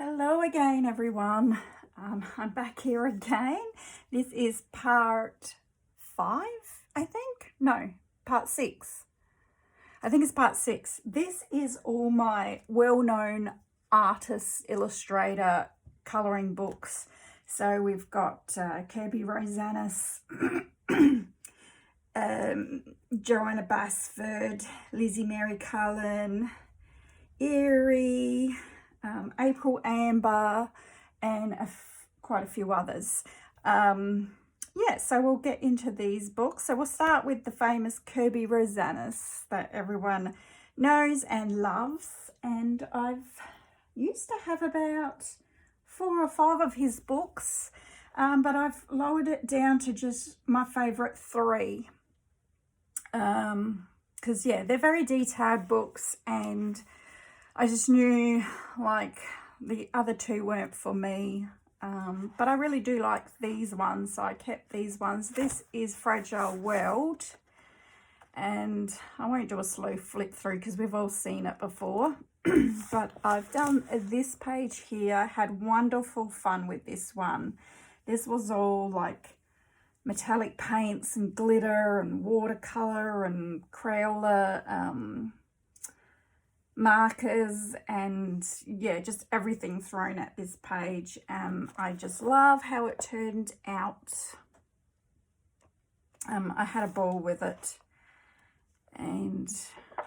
Hello again, everyone. I'm back here again. This is part 5, I think. No, part 6. I think it's part 6. This is all my well-known artist, illustrator, colouring books. So we've got Kerby Rosanes, Joanna Basford, Lizzie Mary Cullen, Erie, April Amber, and quite a few others. Yeah, so we'll get into these books. So we'll start with the famous Kerby Rosanes that everyone knows and loves. And I've used to have about 4 or 5 of his books, but I've lowered it down to just my favourite 3. Because, yeah, they're very detailed books, and I just knew, like, the other 2 weren't for me. But I really do like these ones, so I kept these ones. This is Fragile World, and I won't do a slow flip through because we've all seen it before. But I've done this page here, had wonderful fun with this one. This was all, like, metallic paints and glitter and watercolour and Crayola markers, and yeah, just everything thrown at this page. I just love how it turned out. I had a ball with it, and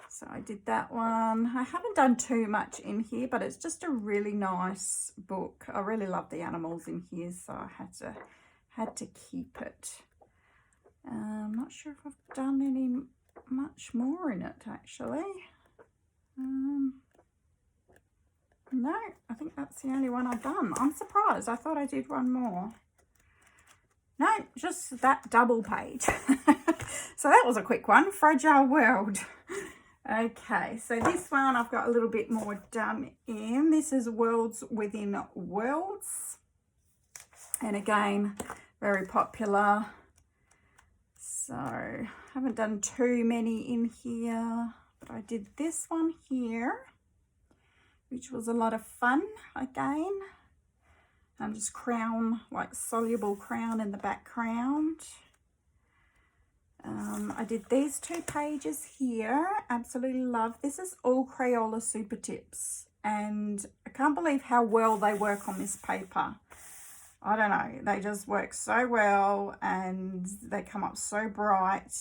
so I did that one. I haven't done too much in here, but it's just a really nice book. I really love the animals in here, so I had to keep it. I'm not sure if I've done any much more in it, actually. No, I think that's the only one I've done. I'm surprised. I thought I did one more. No, just that double page. So that was a quick one. Fragile World. Okay, so this one I've got a little bit more done in. This is Worlds Within Worlds. And again, very popular. So, haven't done too many in here. But I did this one here, which was a lot of fun again. And just crown, like soluble crown in the background. I did these 2 pages here. Absolutely love. This is all Crayola Super Tips. And I can't believe how well they work on this paper. I don't know. They just work so well, and they come up so bright.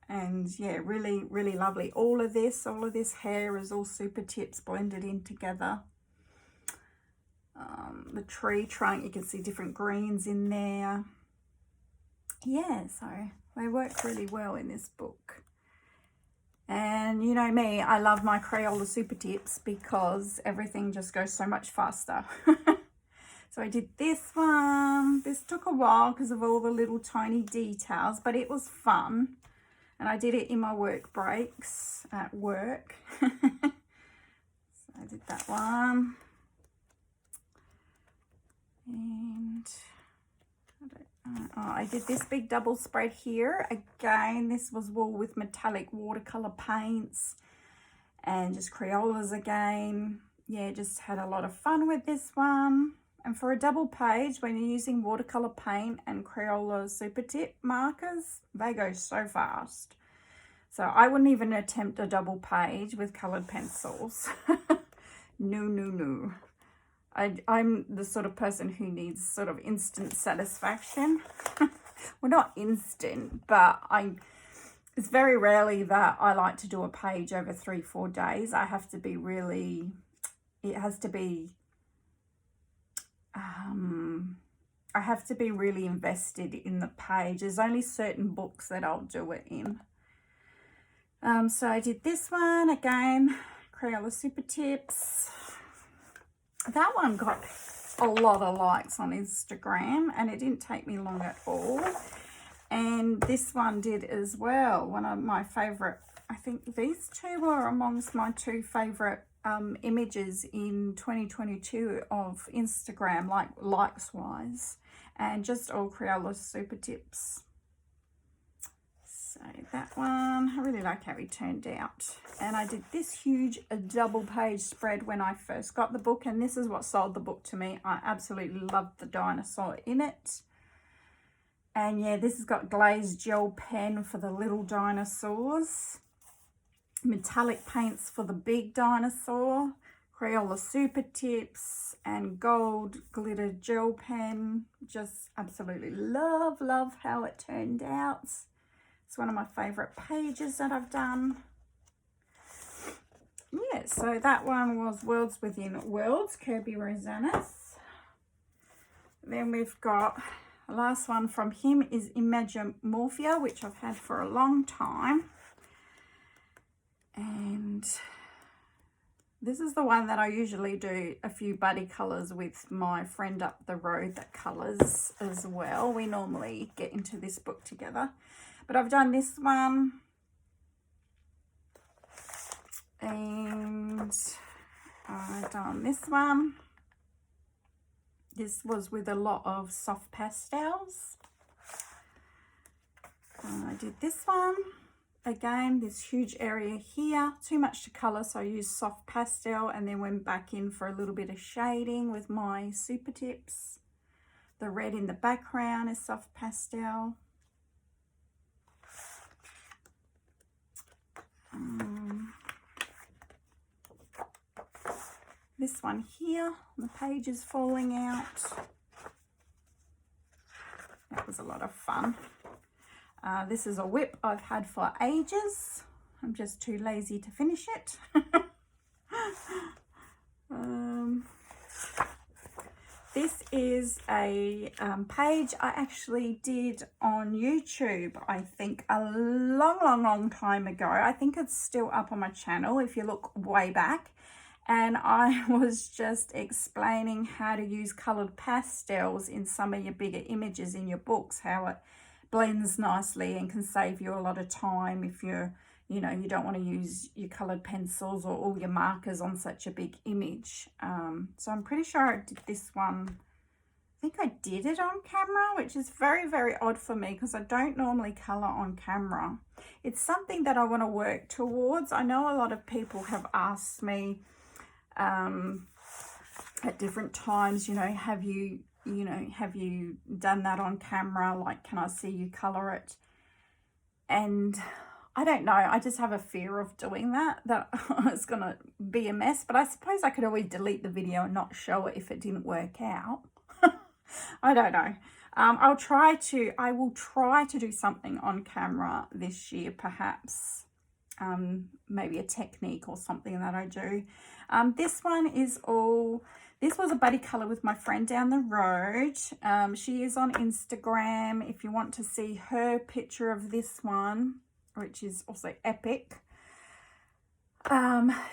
And yeah, really, really lovely. All of this hair is all Super Tips blended in together. The tree trunk, you can see different greens in there. Yeah, so they work really well in this book. And you know me, I love my Crayola Super Tips because everything just goes so much faster. So I did this one. This took a while because of all the little tiny details, but it was fun. And I did it in my work breaks at work. So I did that one. And I did this big double spread here. Again, this was all with metallic watercolor paints and just Crayolas again. Yeah, just had a lot of fun with this one. And for a double page, when you're using watercolor paint and Crayola Super Tip markers, they go so fast. So I wouldn't even attempt a double page with colored pencils. No. I'm the sort of person who needs sort of instant satisfaction. Well, not instant, but it's very rarely that I like to do a page over 3-4 days. I have to be really, it has to be, I have to be really invested in the page. There's only certain books that I'll do it in. So I did this one again, Crayola Super Tips. That one got a lot of likes on Instagram, and it didn't take me long at all. And this one did as well. One of my favorite, I think these 2 were amongst my 2 favorite images in 2022 of Instagram, like likes wise, and just all Crayola Super Tips. So that one, I really like how he turned out. And I did this huge double page spread when I first got the book, and this is what sold the book to me. I absolutely loved the dinosaur in it. And yeah, this has got glazed gel pen for the little dinosaurs, metallic paints for the big dinosaur, Crayola super tips, and gold glitter gel pen. Just absolutely love how it turned out. It's one of my favorite pages that I've done. Yeah, so that one was Worlds Within Worlds, Kerby Rosanes. Then we've got the last one from him is Imagimorphia, which I've had for a long time. And this is the one that I usually do a few buddy colours with my friend up the road that colours as well. We normally get into this book together. But I've done this one. And I've done this one. This was with a lot of soft pastels. I did this one. Again, this huge area here, too much to colour, so I used soft pastel and then went back in for a little bit of shading with my super tips. The red in the background is soft pastel. This one here, the page is falling out. That was a lot of fun. This is a whip I've had for ages. I'm just too lazy to finish it. This is a page I actually did on YouTube, I think, a long time ago. I think it's still up on my channel if you look way back. And I was just explaining how to use coloured pastels in some of your bigger images in your books, how it blends nicely and can save you a lot of time if you're, you know, you don't want to use your coloured pencils or all your markers on such a big image. So I'm pretty sure I did this one. I think I did it on camera, which is very odd for me because I don't normally colour on camera. It's something that I want to work towards. I know a lot of people have asked me at different times, you know, have you done that on camera? Like, can I see you colour it? And I don't know, I just have a fear of doing that it's gonna be a mess. But I suppose I could always delete the video and not show it if it didn't work out. I don't know. I will try to do something on camera this year, perhaps. Maybe a technique or something that I do. This one is this was a buddy colour with my friend down the road. She is on Instagram if you want to see her picture of this one, which is also epic.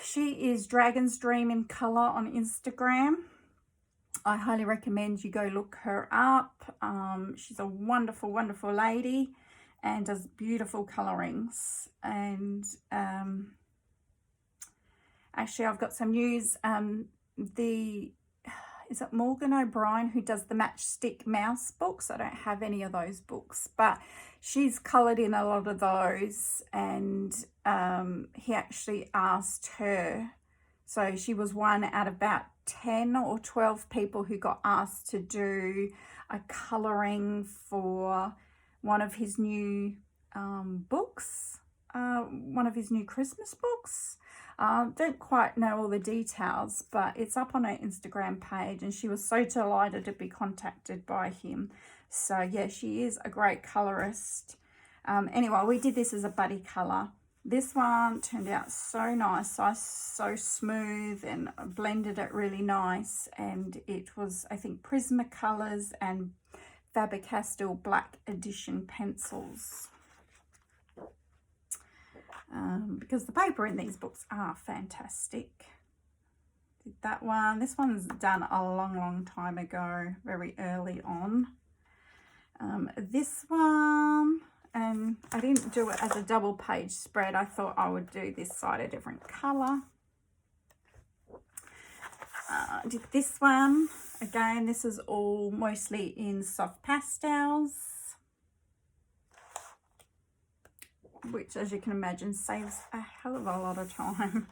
She is Dragon's Dream in colour on Instagram. I highly recommend you go look her up. She's a wonderful lady and does beautiful colorings. And actually I've got some news. Is it Morgan O'Brien who does the Matchstick Mouse books? I don't have any of those books, but she's coloured in a lot of those. And he actually asked her, so she was one out of about 10 or 12 people who got asked to do a colouring for one of his new books, one of his new Christmas books. Don't quite know all the details, but it's up on her Instagram page, and she was so delighted to be contacted by him. So yeah, she is a great colorist. Anyway, we did this as a buddy color. This one turned out so nice, so smooth, and blended it really nice. And it was, I think, Prismacolors and Faber-Castell Black Edition pencils. Because the paper in these books are fantastic. Did that one. This one's done a long time ago, very early on. This one, and I didn't do it as a double page spread. I thought I would do this side a different colour. Did this one. Again, this is all mostly in soft pastels. which as you can imagine saves a hell of a lot of time.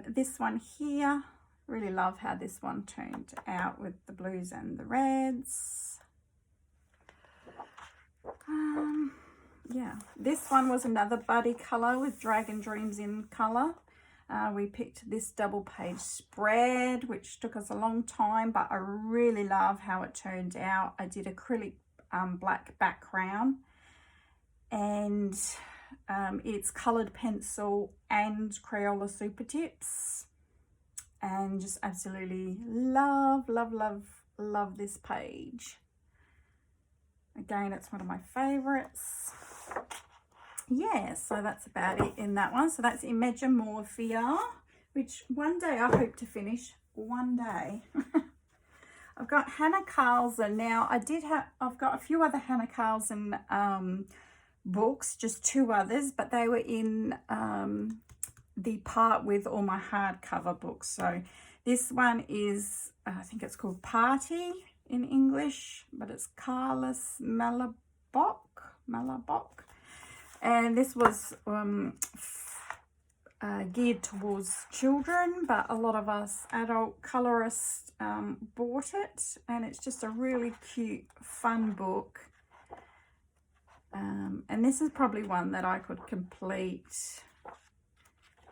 This one here, really love how this one turned out with the blues and the reds. Yeah, this one was another buddy colour with Dragon Dreams in colour. We picked this double page spread, which took us a long time, but I really love how it turned out. I did acrylic black background, and it's coloured pencil and Crayola Super Tips, and just absolutely love, love, love, love this page. Again, it's one of my favourites. Yeah, so that's about it in that one. So that's Imagomorphia, which one day I hope to finish. One day. I've got Hannah Carlson. Now, I've got a few other Hannah Carlson books, just 2 others, but they were in the part with all my hardcover books. So this one is, I think it's called Party in English, but it's Carlos Malabok. And this was geared towards children, but a lot of us adult colorists bought it, and it's just a really cute, fun book. And this is probably one that I could complete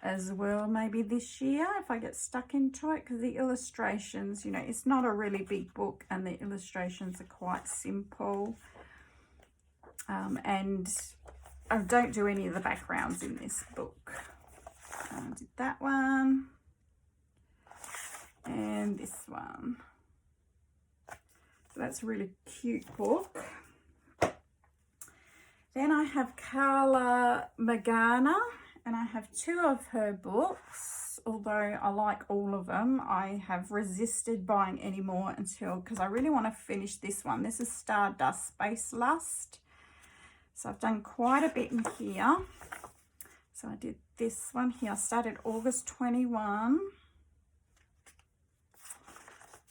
as well, maybe this year if I get stuck into it, because the illustrations, you know, it's not a really big book and the illustrations are quite simple. And I don't do any of the backgrounds in this book. I did that one and this one. So that's a really cute book. Then I have Carla Magana, and I have 2 of her books. Although I like all of them, I have resisted buying any more because I really want to finish this one. This is Stardust Space Lust. So I've done quite a bit in here. So I did this one here. I started August 21.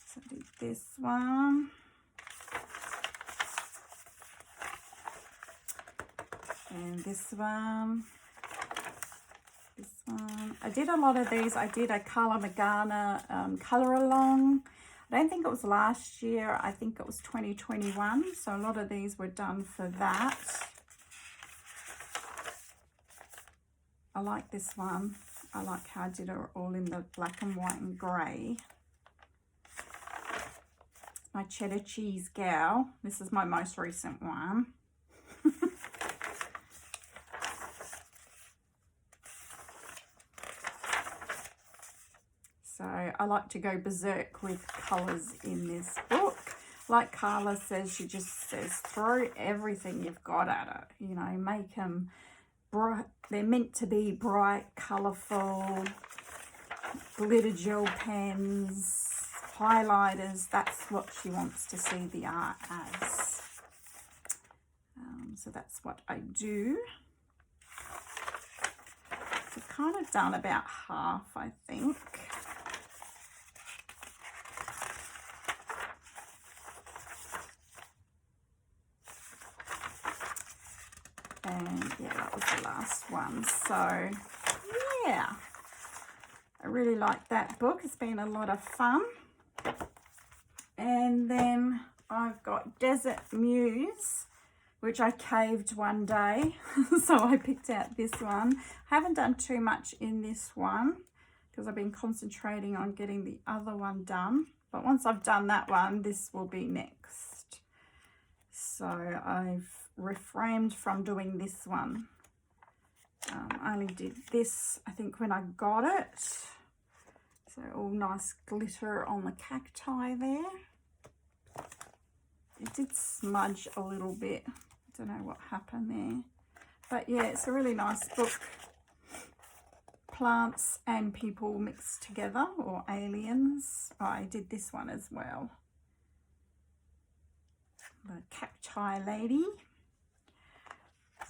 So I did this one. And this one. This one. I did a lot of these. I did a Carla Magana colour along. I don't think it was last year. I think it was 2021. So a lot of these were done for that. I like this one. I like how I did it all in the black and white and grey. My Cheddar Cheese Gal. This is my most recent one. So I like to go berserk with colours in this book. Like Carla says, she just says throw everything you've got at it. You know, make them bright. They're meant to be bright, colourful, glitter gel pens, highlighters. That's what she wants to see the art as. So that's what I do. So I've kind of done about half, I think. And yeah, that was the last one. So yeah, I really like that book. It's been a lot of fun. And then I've got Desert Muse, which I caved one day. So I picked out this one. I haven't done too much in this one because I've been concentrating on getting the other one done. But once I've done that one, this will be next. So I've refrained from doing this one. I only did this, I think, when I got it. So all nice glitter on the cacti there. It did smudge a little bit. I don't know what happened there. But yeah, it's a really nice book. Plants and people mixed together, or aliens. Oh, I did this one as well. The cacti lady.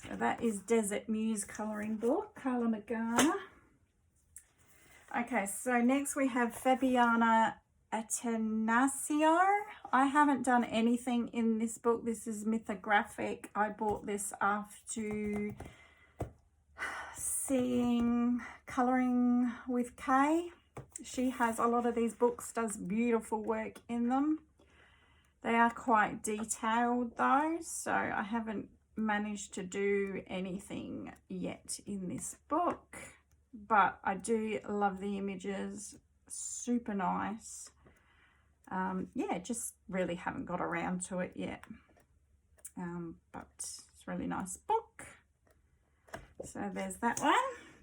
So that is Desert Muse colouring book, Carla Magana. Okay, so next we have Fabiana Atanasio. I haven't done anything in this book. This is mythographic. I bought this after seeing Colouring with Kay. She has a lot of these books, does beautiful work in them. They are quite detailed though, so I haven't managed to do anything yet in this book, but I do love the images, super nice. Yeah, just really haven't got around to it yet, but it's a really nice book. So there's that one.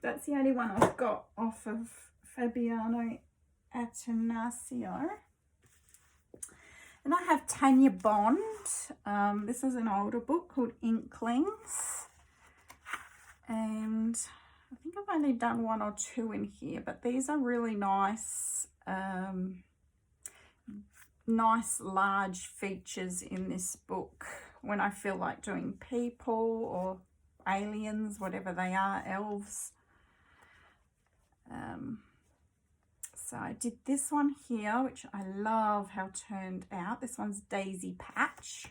That's the only one I've got off of Fabiano Atanasio. And I have Tanya Bond. This is an older book called Inklings. And I think I've only done 1 or 2 in here, but these are really nice, nice large features in this book when I feel like doing people or aliens, whatever they are, elves. So I did this one here, which I love how it turned out. This one's Daisy Patch.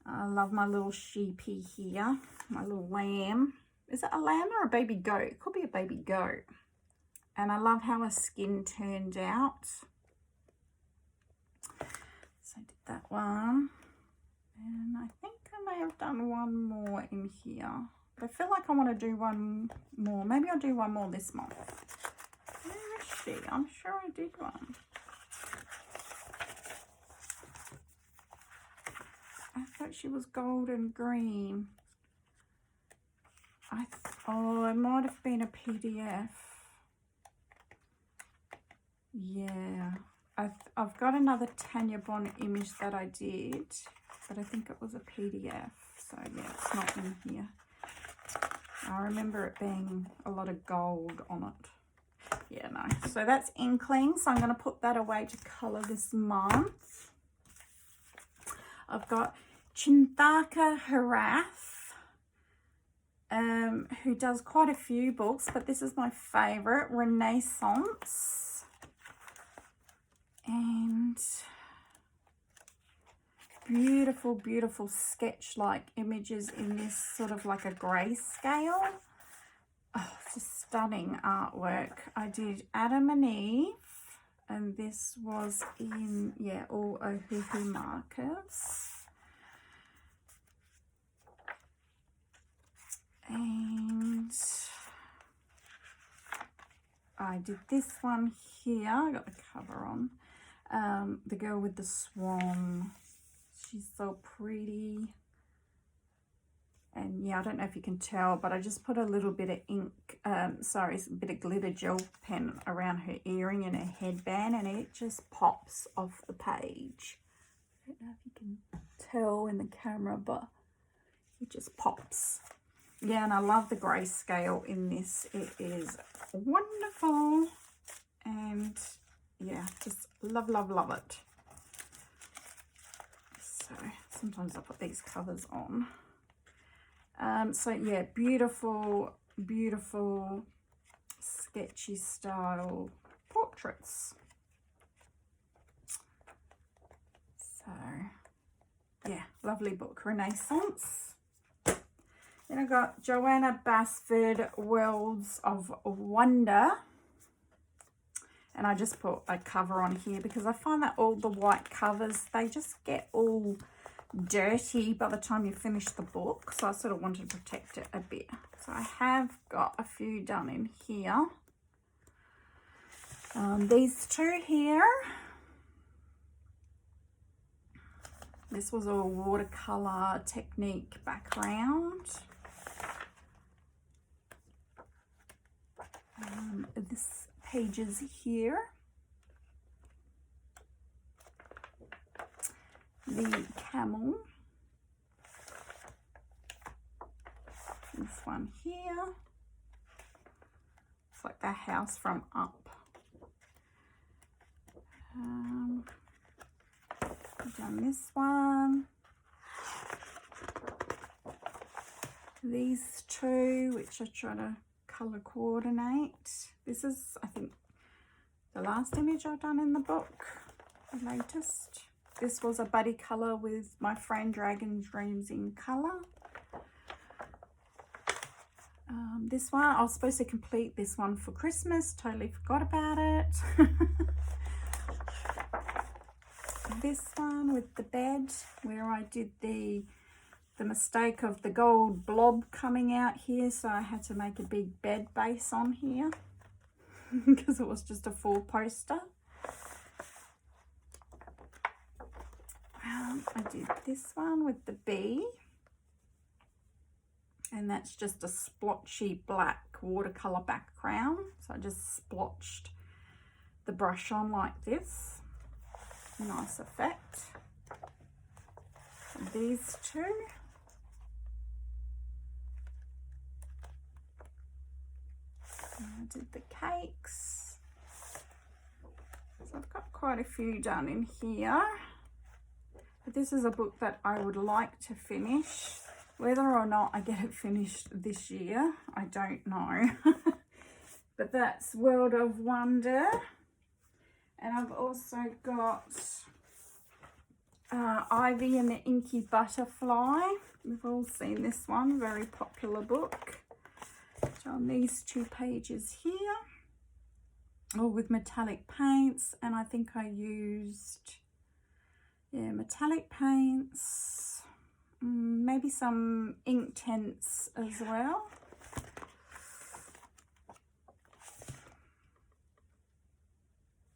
I love my little sheepy here, my little lamb. Is it a lamb or a baby goat? It could be a baby goat. And I love how her skin turned out. So I did that one. And I think I may have done 1 more in here. But I feel like I want to do 1 more. Maybe I'll do 1 more this month. Where is she? I'm sure I did one. I thought she was gold and green. Oh, it might have been a PDF. Yeah. I've got another Tanya Bond image that I did, but I think it was a PDF. So yeah, it's not in here. I remember it being a lot of gold on it. Yeah, no. So that's Inklings. So I'm going to put that away to colour this month. I've got Chintaka Harath, who does quite a few books, but this is my favourite, Renaissance. And beautiful, beautiful sketch-like images in this sort of like a grayscale. Oh, it's just stunning artwork. I did Adam and Eve, and this was in, yeah, all Ohuhu markers. And I did this one here. I got the cover on. The girl with the swan. She's so pretty. And yeah, I don't know if you can tell, but I just put a little bit of ink, a bit of glitter gel pen around her earring and her headband, and it just pops off the page. I don't know if you can tell in the camera, but it just pops. Yeah, and I love the grayscale in this. It is wonderful. And yeah, just love, love, love it. So sometimes I put these covers on. So yeah, beautiful, beautiful sketchy style portraits. So yeah, lovely book, Renaissance. Then I got Joanna Basford, Worlds of Wonder. And I just put a cover on here because I find that all the white covers, they just get all dirty by the time you finish the book. So I sort of wanted to protect it a bit. So I have got a few done in here. These 2 here. This was a watercolor technique background. This pages here. The camel. This one here. It's like the house from Up. I've done this one. These 2, which I try to colour coordinate. This is, I think, the last image I've done in the book, the latest. This was a buddy colour with my friend Dragon Dreams in Colour. This one, I was supposed to complete this one for Christmas, totally forgot about it. This one with the bed, where I did the mistake of the gold blob coming out here, so I had to make a big bed base on here because it was just a 4-poster. I did this one with the bee, and that's just a splotchy black watercolor background, so I just splotched the brush on like this. Nice effect. And these two, I did the cakes, so I've got quite a few done in here. But this is a book that I would like to finish. Whether or not I get it finished this year, I don't know. But that's World of Wonder. And I've also got Ivy and the Inky Butterfly. We've all seen this one, very popular book. So on these 2 pages here, all with metallic paints, and I think I used, yeah, metallic paints, maybe some ink tints as well.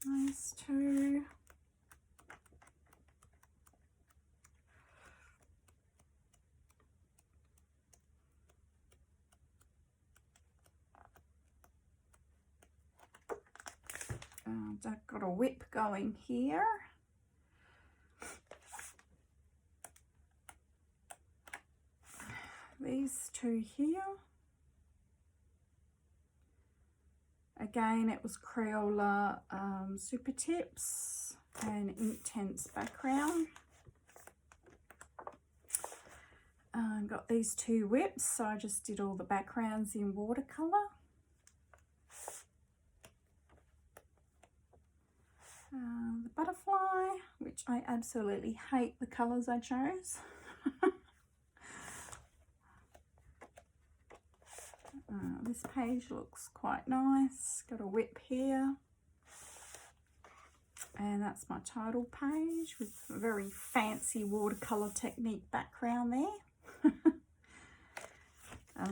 Those 2. I've got a whip going here. These 2 here. Again, it was Crayola Super Tips and Inktense background. Got these 2 whips, so I just did all the backgrounds in watercolor. The butterfly, which I absolutely hate the colors I chose. This page looks quite nice. Got a whip here. And that's my title page with a very fancy watercolor technique background there.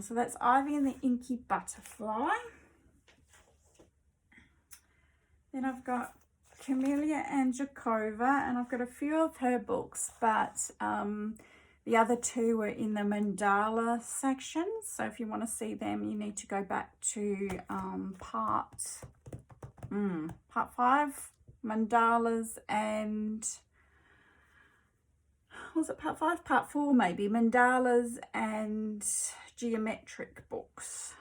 So that's Ivy and the Inky Butterfly. Then I've got Camellia and Jakova, and I've got a few of her books, but the other 2 were in the mandala section. So if you want to see them, you need to go back to part 5, mandalas, and was it part 5? Part 4 maybe, mandalas and geometric books.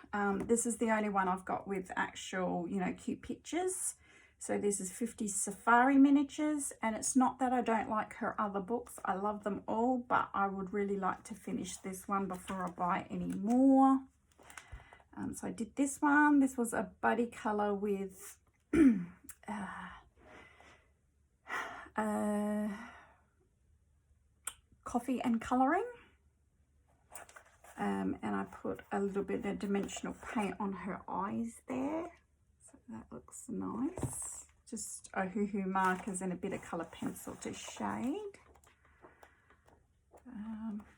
This is the only one I've got with actual, you know, cute pictures. So this is 50 Safari Miniatures, and it's not that I don't like her other books. I love them all, but I would really like to finish this one before I buy any more. So I did this one. This was a buddy colour with coffee and colouring. And I put a little bit of dimensional paint on her eyes there. So that looks nice. Just Ohuhu markers and a bit of colour pencil to shade.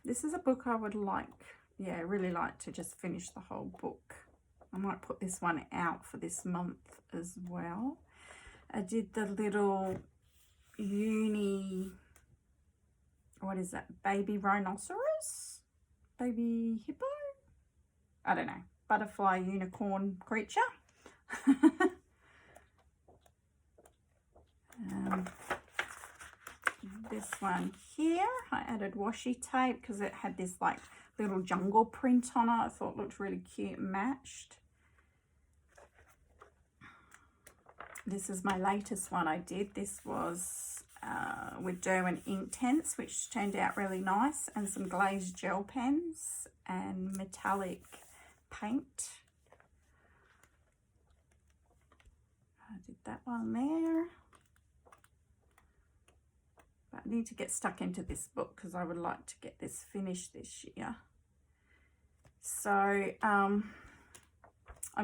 This is a book I would like, yeah, really like to just finish the whole book. I might put this one out for this month as well. I did the little uni, what is that, baby rhinoceros? Baby hippo? I don't know, butterfly unicorn creature. This one here, I added washi tape because it had this like little jungle print on it. I thought it looked really cute and matched. This is my latest one I did. This was with Derwent Inktense, which turned out really nice, and some glazed gel pens and metallic paint. I did that one there. But I need to get stuck into this book because I would like to get this finished this year. So I'm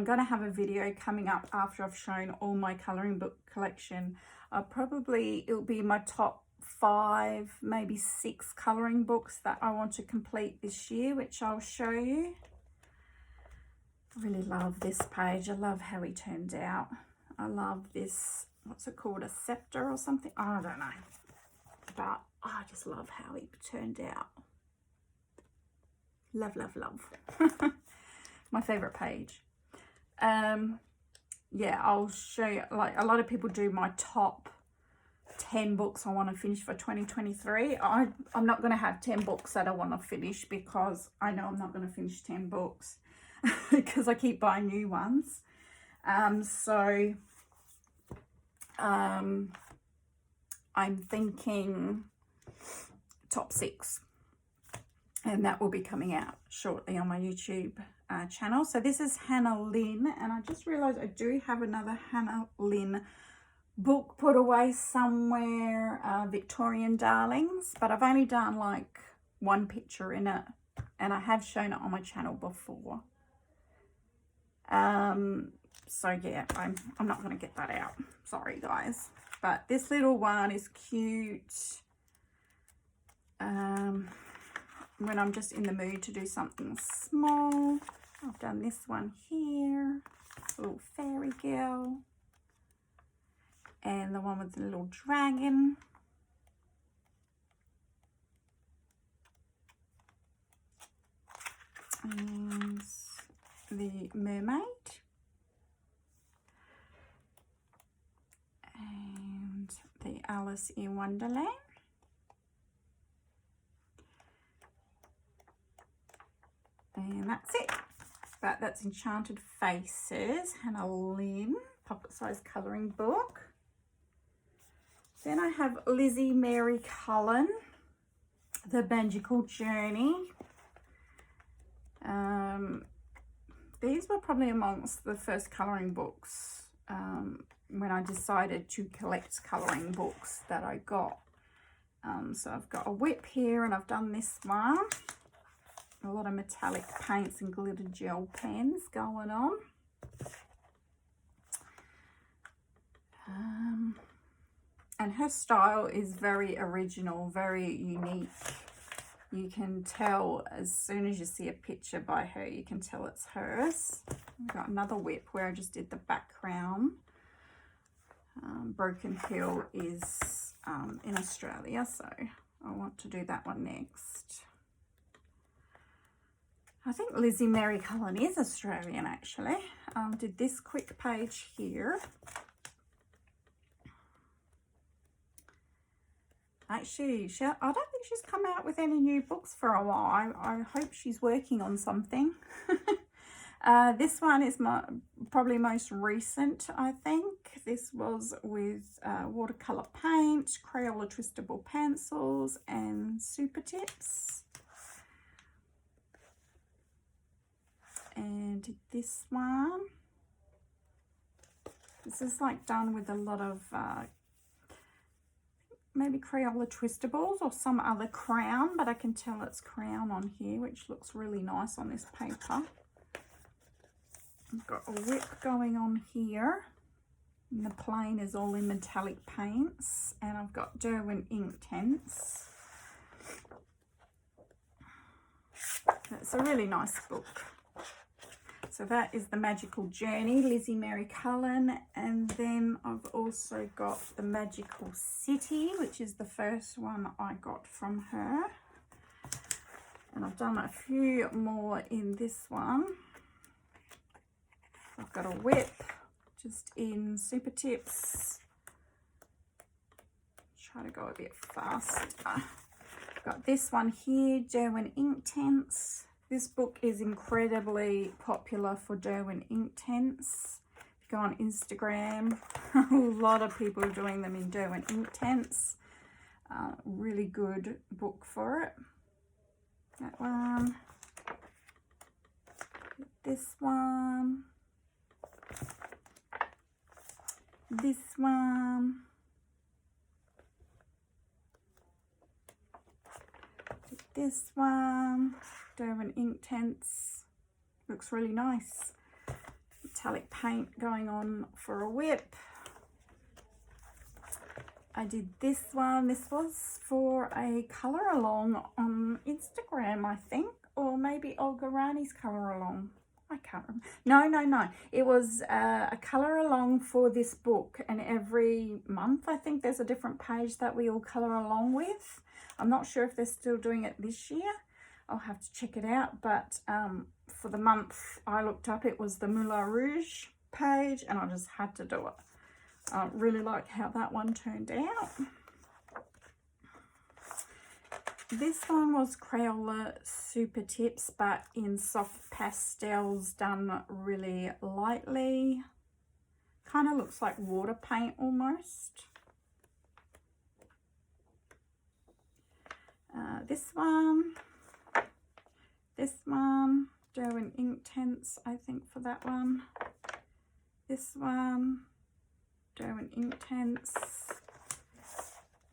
going to have a video coming up after I've shown all my colouring book collection. It'll be my top 5, maybe 6 colouring books that I want to complete this year, which I'll show you. I really love this page. I love how he turned out. I love this, what's it called, a scepter or something? I don't know. But I just love how he turned out. Love, love, love. My favourite page. Yeah, I'll show you, like a lot of people do my top 10 books I want to finish for 2023. I'm not going to have 10 books that I want to finish, because I know I'm not going to finish 10 books because I keep buying new ones. I'm thinking top 6, and that will be coming out shortly on my YouTube channel. So this is Hannah Lynn, and I just realized I do have another Hannah Lynn book put away somewhere, Victorian Darlings, but I've only done like one picture in it, and I have shown it on my channel before. So yeah, I'm not going to get that out, sorry guys, but this little one is cute when I'm just in the mood to do something small. I've done this one here, a little fairy girl, and the one with the little dragon. And the mermaid. And the Alice in Wonderland. And that's it. But that's Enchanted Faces, Hannah Lynn, pocket-sized colouring book. Then I have Lizzie Mary Cullen, The Magical Journey. These were probably amongst the first colouring books when I decided to collect colouring books that I got. So I've got a whip here, and I've done this one. A lot of metallic paints and glitter gel pens going on. And her style is very original, very unique. You can tell as soon as you see a picture by her, you can tell it's hers. I've got another whip where I just did the background. Broken Hill is in Australia, so I want to do that one next. I think Lizzie Mary Cullen is Australian, actually. Did this quick page here. Actually, I don't think she's come out with any new books for a while. I hope she's working on something. This one is probably most recent, I think. This was with watercolour paint, Crayola twistable pencils, and super tips. And this one, this is like done with a lot of maybe Crayola twistables or some other crown, but I can tell it's crown on here, which looks really nice on this paper. I've got a whip going on here, and the plane is all in metallic paints, and I've got Derwent Inktense. It's a really nice book. So that is The Magical Journey, Lizzie Mary Cullen. And then I've also got The Magical City, which is the first one I got from her. And I've done a few more in this one. I've got a whip just in super tips. Try to go a bit faster. I've got this one here, Derwent Inktense. This book is incredibly popular for Derwent Inktense. If you go on Instagram, a lot of people are doing them in Derwent Inktense. Really good book for it. That one. This one. This one. This one. Derwent Inktense. Looks really nice. Metallic paint going on for a whip. I did this one. This was for a colour along on Instagram, I think, or maybe Olga Rani's colour along. I can't remember. No. It was a colour along for this book, and every month I think there's a different page that we all colour along with. I'm not sure if they're still doing it this year. I'll have to check it out, but for the month I looked up, it was the Moulin Rouge page, and I just had to do it. I really like how that one turned out. This one was Crayola Super Tips, but in soft pastels, done really lightly. Kind of looks like water paint almost. This one, dough and ink tints, I think, for that one. This one, dough and ink tints.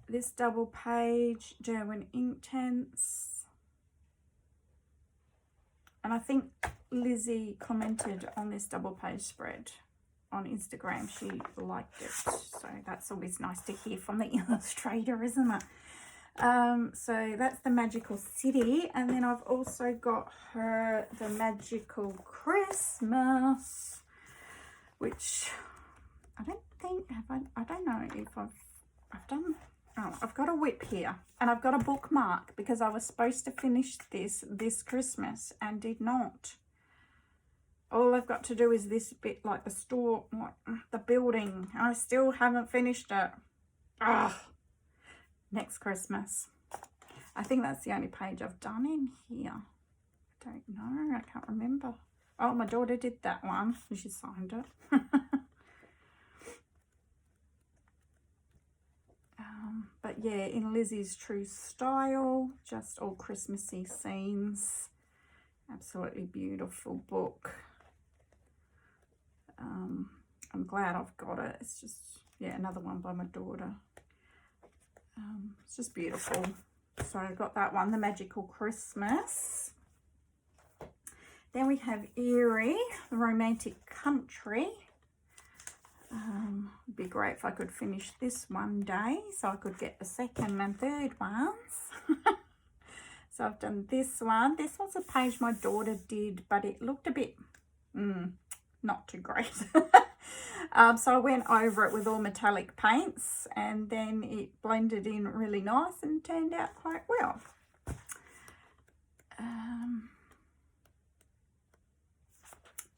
This double page, dough and ink tints. And I think Lizzie commented on this double page spread on Instagram. She liked it, so that's always nice to hear from the illustrator, isn't it? So that's the Magical City, and then I've also got her the Magical Christmas, which I don't think I don't know if I've done. Oh, I've got a whip here, and I've got a bookmark because I was supposed to finish this Christmas and did not. All I've got to do is this bit, like the store, like the building. I still haven't finished it. Ah. Next Christmas. I think that's the only page I've done in here. I don't know. I can't remember. Oh, my daughter did that one. She signed it. But yeah, in Lizzie's true style, just all Christmassy scenes. Absolutely beautiful book. I'm glad I've got it. It's just, yeah, another one by my daughter. It's just beautiful. So I got that one, the Magical Christmas. Then we have Erie, the Romantic Country. It'd be great if I could finish this one day so I could get the second and third ones. So I've done this one. This was a page my daughter did, but it looked a bit not too great. So I went over it with all metallic paints, and then it blended in really nice and turned out quite well.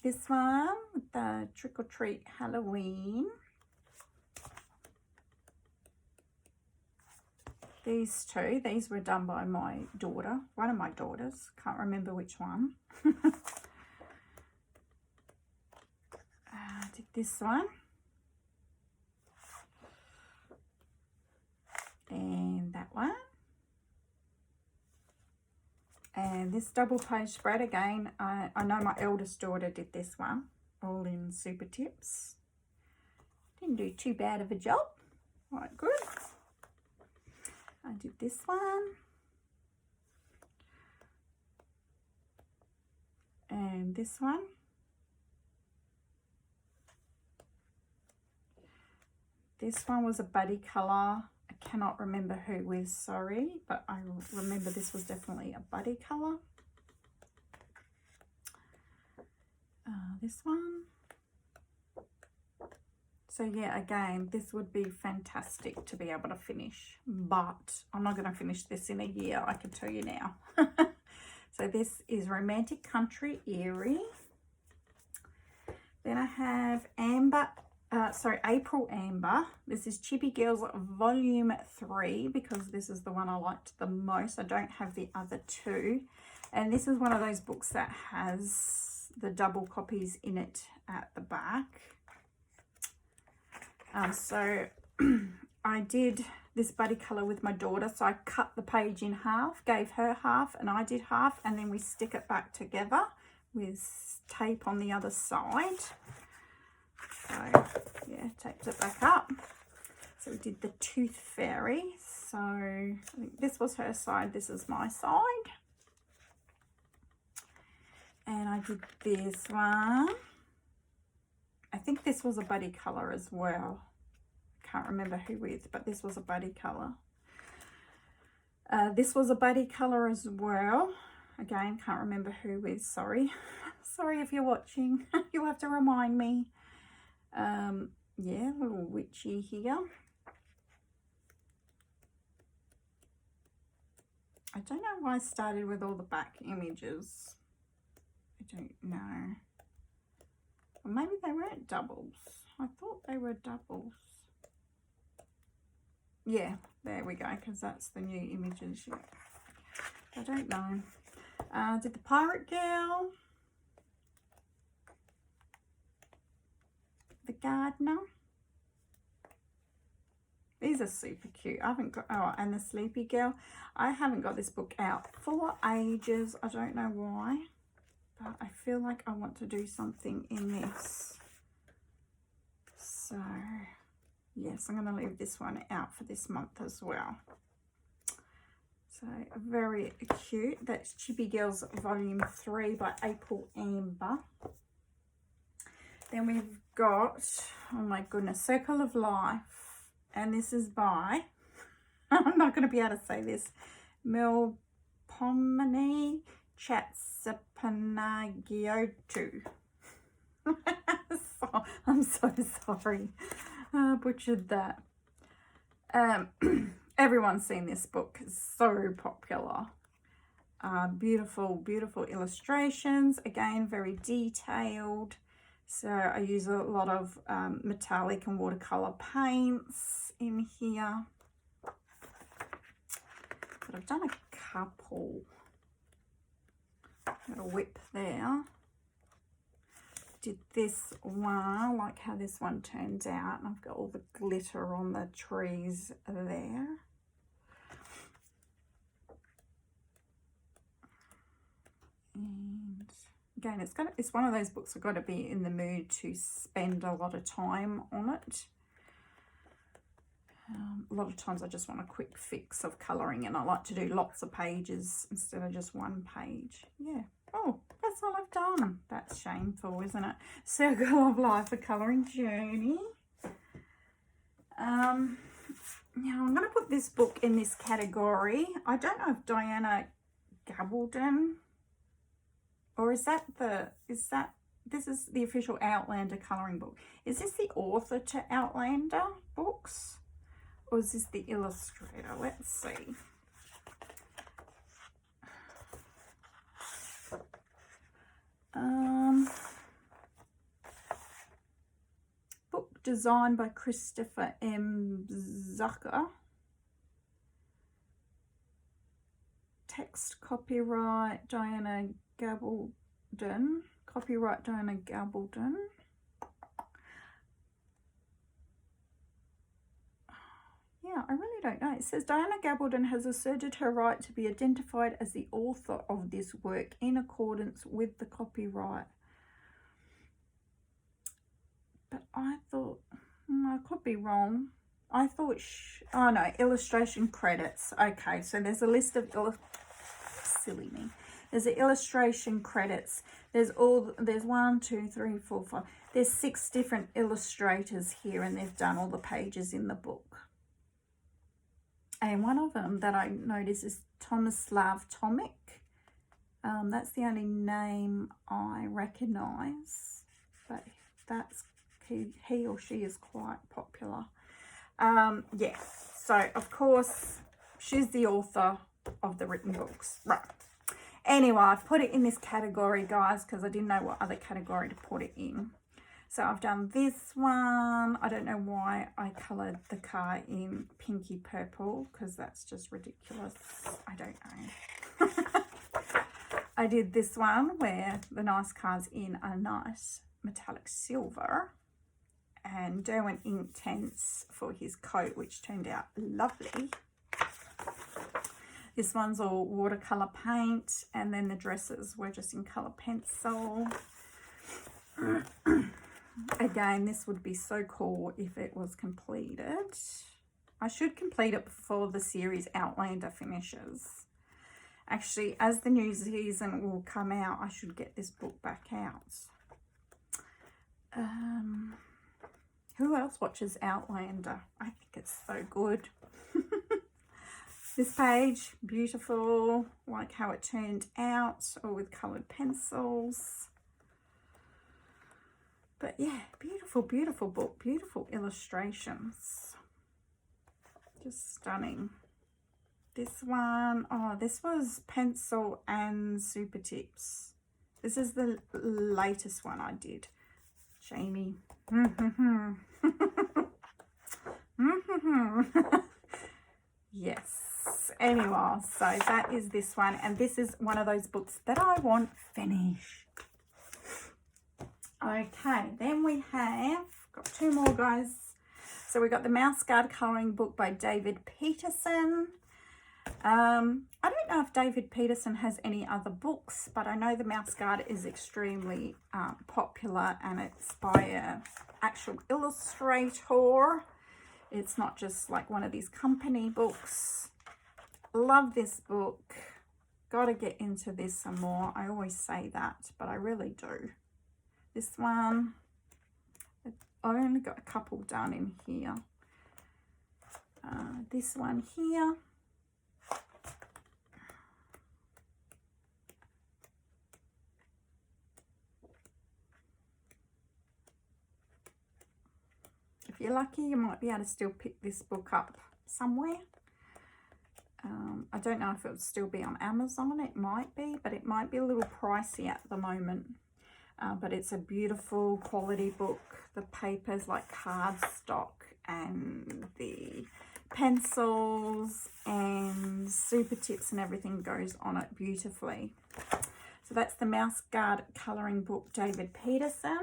This one, the Trick or Treat Halloween. These two, these were done by my daughter, one of my daughters, can't remember which one. I did this one. And that one. And this double page spread again, I know my eldest daughter did this one, all in Super Tips. Didn't do too bad of a job. Quite good. I did this one. And this one. This one was a buddy colour. I cannot remember who with, sorry, but I remember this was definitely a buddy colour. This one. So yeah, again, this would be fantastic to be able to finish, but I'm not going to finish this in a year, I can tell you now. So this is Romantic Country Erie. Then I have April Amber. This is Chippy Girls Volume 3 because this is the one I liked the most. I don't have the other two. And this is one of those books that has the double copies in it at the back. So I did this buddy colour with my daughter. So I cut the page in half, gave her half and I did half. And then we stick it back together with tape on the other side. So yeah, taped it back up. So we did the Tooth Fairy. So I think this was her side, this is my side. And I did this one. I think this was a buddy colour as well. Can't remember who with, but this was a buddy colour. This was a buddy colour as well. Again, can't remember who with, sorry. Sorry if you're watching. You'll have to remind me. Yeah, a little witchy here. I don't know why I started with all the back images. I don't know. Or maybe they weren't doubles. I thought they were doubles. Yeah, there we go, because that's the new images. Yeah. I don't know. Did the pirate girl. The gardener. These are super cute. I haven't got, oh, and the sleepy girl. I haven't got this book out for ages. I don't know why, but I feel like I want to do something in this. So, yes, I'm going to leave this one out for this month as well. So, very cute. That's Chippy Girls Volume 3 by April Amber. Then we've got, oh my goodness, Circle of Life. And this is by, I'm not going to be able to say this, Melpomene Chatsapanagiotu. So, I'm so sorry. I butchered that. Everyone's seen this book. It's so popular. Beautiful, beautiful illustrations. Again, very detailed. So I use a lot of metallic and watercolor paints in here. But I've done a couple. Got a whip there. Did this one, I like how this one turns out. And I've got all the glitter on the trees there. And again, it's one of those books I've got to be in the mood to spend a lot of time on it. A lot of times I just want a quick fix of colouring, and I like to do lots of pages instead of just one page. Yeah. Oh, that's all I've done. That's shameful, isn't it? Circle of Life, a colouring journey. Now I'm going to put this book in this category. I don't know if Diana Gabaldon, or this is the official Outlander colouring book. Is this the author to Outlander books? Or is this the illustrator? Let's see. Book designed by Christopher M. Zucker. Text copyright Diana Gabaldon. Copyright Diana Gabaldon. Yeah, I really don't know. It says Diana Gabaldon has asserted her right to be identified as the author of this work in accordance with the copyright. But I thought, I could be wrong. I thought, oh no, illustration credits. Okay, so there's a list of, silly me. There's the illustration credits. There's 1, 2, 3, 4, 5. There's 6 different illustrators here, and they've done all the pages in the book. And one of them that I noticed is Tomislav Tomic. That's the only name I recognise, but that's he or she is quite popular. Yeah, so of course she's the author of the written books, right? Anyway, I've put it in this category, guys, because I didn't know what other category to put it in. So I've done this one. I don't know why I coloured the car in pinky purple, because that's just ridiculous. I don't know. I did this one where the nice car's in a nice metallic silver, and Derwent Inktense for his coat, which turned out lovely. This one's all watercolour paint, and then the dresses were just in colour pencil. Again, this would be so cool if it was completed. I should complete it before the series Outlander finishes. Actually, as the new season will come out, I should get this book back out. Who else watches Outlander? I think it's so good. This page, beautiful, like how it turned out, or with coloured pencils. But yeah, beautiful, beautiful book, beautiful illustrations. Just stunning. This one, oh, this was pencil and super tips. This is the latest one I did. Jamie. Yes. Anyway, so that is this one. And this is one of those books that I want finished. Okay, then we have got two more, guys. So we got the Mouse Guard colouring book by David Peterson. I don't know if David Peterson has any other books, but I know the Mouse Guard is extremely popular, and it's by an actual illustrator. It's not just like one of these company books. Love this book. Gotta get into this some more. I always say that, but I really do. This one, I only got a couple done in here. This one here. If you're lucky, you might be able to still pick this book up somewhere. I don't know if it would still be on Amazon. It might be, but it might be a little pricey at the moment. But it's a beautiful quality book. The paper's like cardstock, and the pencils and super tips and everything goes on it beautifully. So that's the Mouse Guard colouring book, David Peterson.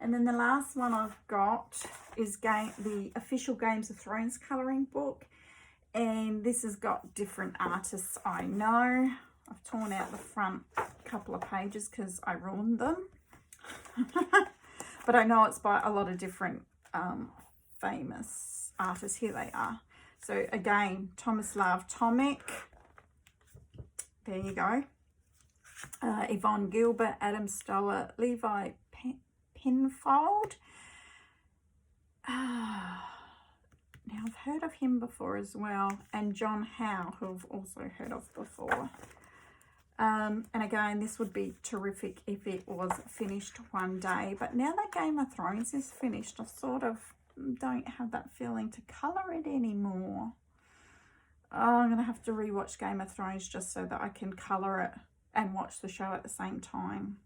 And then the last one I've got is the official Games of Thrones colouring book. And this has got different artists I know. I've torn out the front couple of pages because I ruined them. But I know it's by a lot of different famous artists. Here they are. So again, Tomislav Tomic. There you go. Yvonne Gilbert, Adam Stoller, Levi Penfold. Now I've heard of him before as well, and John Howe, who I've also heard of before. And again, this would be terrific if it was finished one day. But now that Game of Thrones is finished, I sort of don't have that feeling to colour it anymore. Oh, I'm going to have to rewatch Game of Thrones just so that I can colour it and watch the show at the same time.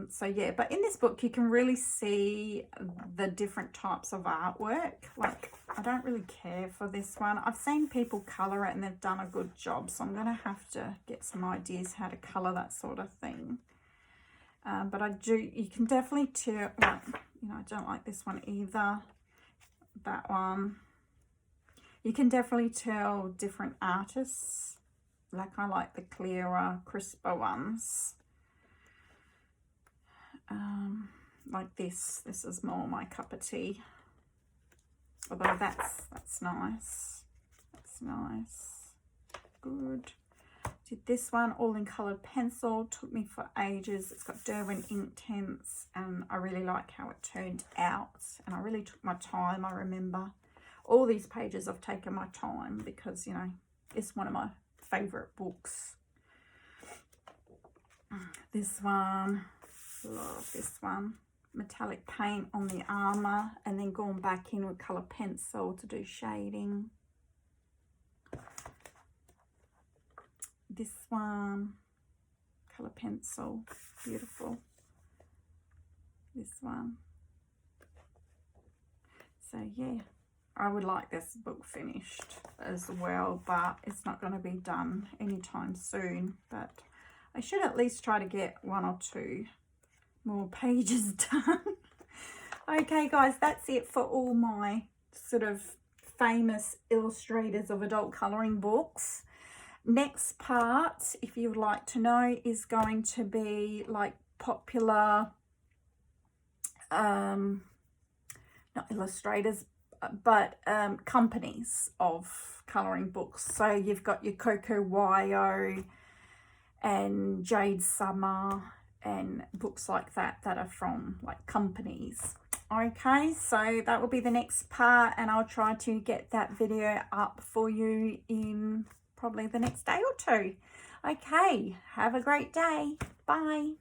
So yeah, but in this book you can really see the different types of artwork. Like, I don't really care for this one. I've seen people colour it and they've done a good job, so I'm going to have to get some ideas how to colour that sort of thing. But you can definitely tell, like, you know, I don't like this one either. That one. You can definitely tell different artists. Like, I like the clearer, crisper ones. Like this is more my cup of tea. Although that's nice. That's nice. Good. Did this one all in coloured pencil. Took me for ages. It's got Derwent ink tints, and I really like how it turned out. And I really took my time. I remember all these pages I've taken my time because, you know, it's one of my favourite books. This one. Love this one. Metallic paint on the armour, and then going back in with colour pencil to do shading. This one, colour pencil, beautiful. This one. So yeah, I would like this book finished as well, but it's not going to be done anytime soon. But I should at least try to get one or two more pages done. Okay guys, that's it for all my sort of famous illustrators of adult colouring books. Next part, if you would like to know, is going to be like popular not illustrators, but companies of colouring books. So you've got your Coco Wyo and Jade Summer and books like that are from like companies. Okay, so that will be the next part, and I'll try to get that video up for you in probably the next day or two. Okay, have a great day. Bye.